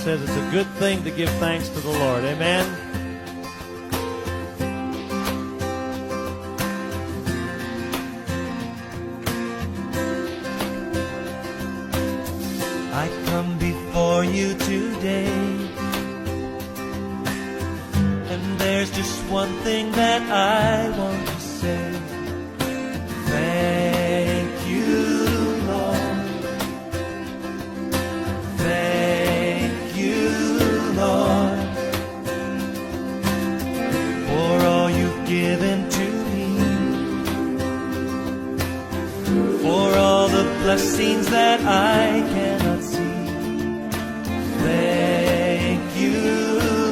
says it's a good thing to give thanks to the Lord. Amen? I come before you today, and there's just one thing that I want to say. Thank you, Lord. Thank you, Lord, for all you've given to me, for all the blessings that I cannot see. Thank you,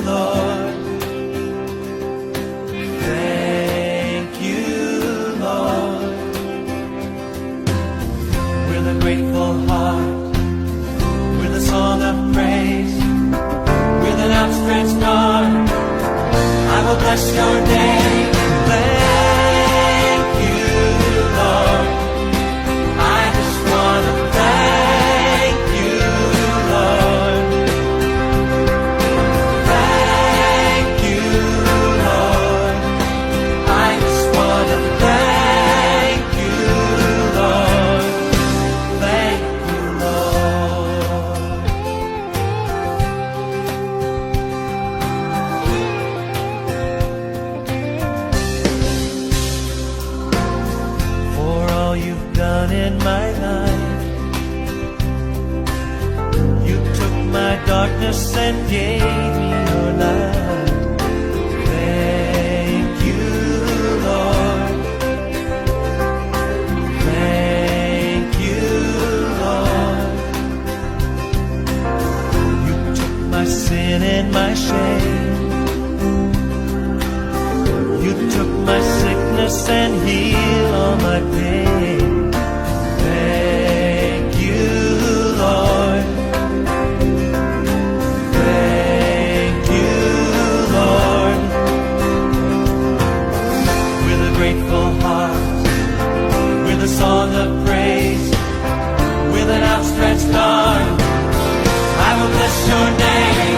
Lord. Thank you, Lord. With a grateful heart, with a song of praise, with an outstretched arm, I will bless your name. Thank you, Lord. I just want to thank you, Lord. Thank you, Lord. I just want to thank you, Lord. Thank you, Lord. For all you've done in my life, you took my darkness and gave me your light. Thank you, Lord. Thank you, Lord. You took my sin and my shame. You took my sickness and healed all my pain. Thank you, Lord. Thank you, Lord. With a grateful heart, with a song of praise, with an outstretched arm, I will bless your name.